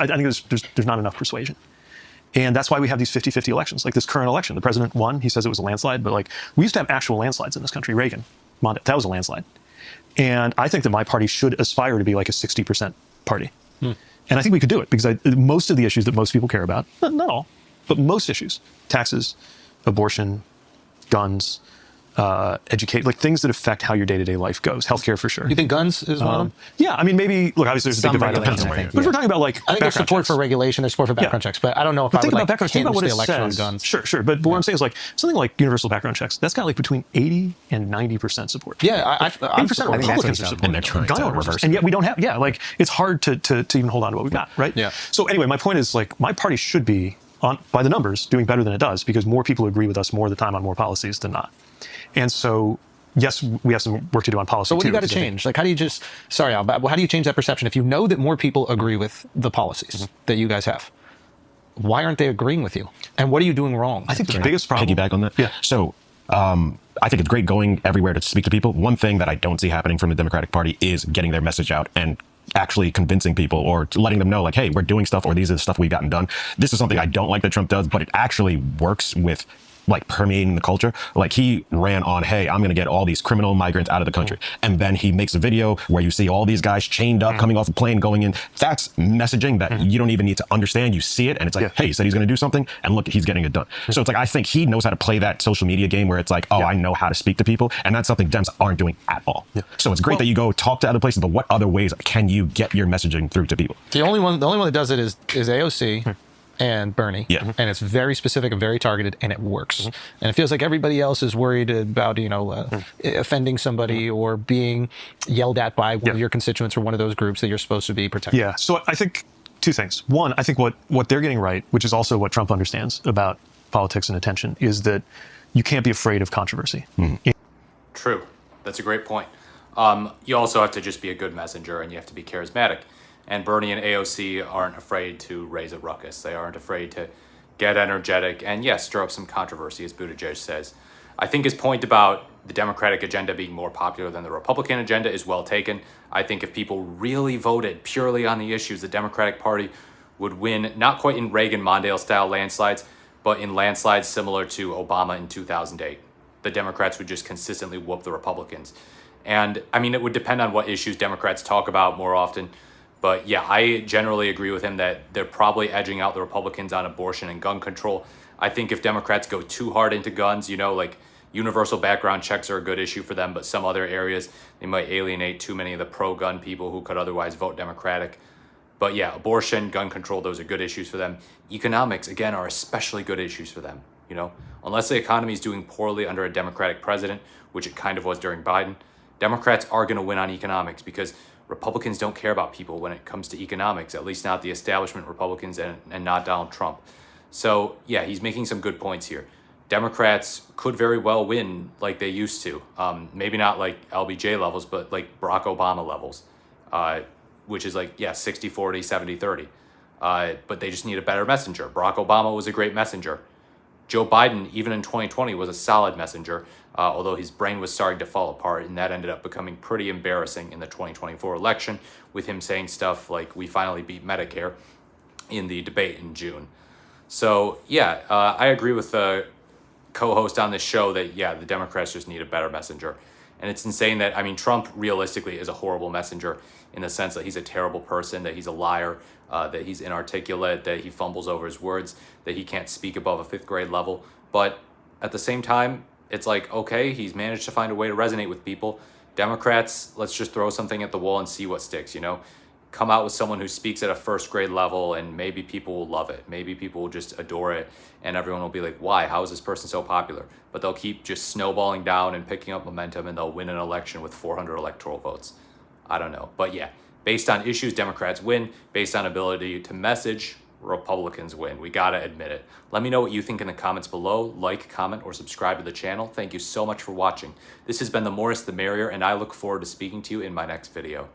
I think there's not enough persuasion. And that's why we have these 50-50 elections, like this current election. The president won. He says it was a landslide, but like we used to have actual landslides in this country. Reagan, that was a landslide. And I think that my party should aspire to be like a 60% party. And I think we could do it because most of the issues that most people care about, not all, but most issues, taxes, abortion, guns, educate, like things that affect how your day-to-day life goes. Healthcare for sure. You think guns is one of them? Yeah, I mean, maybe, look, obviously there's a big divide on that. But if we're talking about like I think there's support for regulation, there's support for background checks, but I don't know if I would like think about what the it election says. on guns. Sure. But what I'm saying is like something like universal background checks, that's got like between 80 and 90% support. Yeah, I'm 80% of Republicans are supporting. And they're trying to reverse it. And yet we don't have, like it's hard to even hold on to what we've got, right? Yeah. So anyway, my point is like my party should be, by the numbers, doing better than it does because more people agree with us more of the time on more policies than not. And so, yes, we have some work to do on policy. So what do you got too, to change? Like, how do you just, sorry, Al, but how do you change that perception? If you know that more people agree with the policies that you guys have, why aren't they agreeing with you? And what are you doing wrong? I think the biggest problem. Piggyback on that? Yeah. So, I think it's great going everywhere to speak to people. One thing that I don't see happening from the Democratic Party is getting their message out and actually convincing people or letting them know like, hey, we're doing stuff or these are the stuff we've gotten done. This is something I don't like that Trump does, but it actually works with like permeating the culture. Like he ran on, hey, I'm going to get all these criminal migrants out of the country. And then he makes a video where you see all these guys chained up, coming off a plane, going in. That's messaging that you don't even need to understand. You see it and it's like, hey, he said he's going to do something and look, he's getting it done. So it's like, I think he knows how to play that social media game where it's like, oh, I know how to speak to people. And that's something Dems aren't doing at all. So it's great that you go talk to other places, but what other ways can you get your messaging through to people? The only one that does it is AOC. And Bernie. Yeah. And it's very specific and very targeted, and it works. And it feels like everybody else is worried about, offending somebody or being yelled at by one of your constituents or one of those groups that you're supposed to be protecting. Yeah. So I think two things. One, I think what they're getting right, which is also what Trump understands about politics and attention, is that you can't be afraid of controversy. True. That's a great point. You also have to just be a good messenger, and you have to be charismatic. And Bernie and AOC aren't afraid to raise a ruckus. They aren't afraid to get energetic and, yes, stir up some controversy, as Buttigieg says. I think his point about the Democratic agenda being more popular than the Republican agenda is well taken. I think if people really voted purely on the issues, the Democratic Party would win, not quite in Reagan-Mondale-style landslides, but in landslides similar to Obama in 2008. The Democrats would just consistently whoop the Republicans. And, I mean, it would depend on what issues Democrats talk about more often. But yeah, I generally agree with him that they're probably edging out the Republicans on abortion and gun control. I think if Democrats go too hard into guns, like universal background checks are a good issue for them, but some other areas, they might alienate too many of the pro-gun people who could otherwise vote Democratic. But yeah, abortion, gun control, those are good issues for them. Economics, again, are especially good issues for them. Unless the economy is doing poorly under a Democratic president, which it kind of was during Biden, Democrats are going to win on economics because Republicans don't care about people when it comes to economics, at least not the establishment Republicans and not Donald Trump. So yeah, he's making some good points here. Democrats could very well win like they used to. Maybe not like LBJ levels, but like Barack Obama levels, which is like, 60-40, 70-30. But they just need a better messenger. Barack Obama was a great messenger. Joe Biden, even in 2020, was a solid messenger, although his brain was starting to fall apart, and that ended up becoming pretty embarrassing in the 2024 election, with him saying stuff like, we finally beat Medicare in the debate in June. So, yeah, I agree with the co-host on this show that, the Democrats just need a better messenger. And it's insane that, Trump realistically is a horrible messenger in the sense that he's a terrible person, that he's a liar, that he's inarticulate, that he fumbles over his words, that he can't speak above a 5th grade level. But at the same time, it's like, okay, he's managed to find a way to resonate with people. Democrats, let's just throw something at the wall and see what sticks, Come out with someone who speaks at a 1st grade level and maybe people will love it. Maybe people will just adore it and everyone will be like, why? How is this person so popular? But they'll keep just snowballing down and picking up momentum and they'll win an election with 400 electoral votes. I don't know. But yeah, based on issues, Democrats win. Based on ability to message, Republicans win. We gotta admit it. Let me know what you think in the comments below. Like, comment, or subscribe to the channel. Thank you so much for watching. This has been The More is the Merrier, and I look forward to speaking to you in my next video.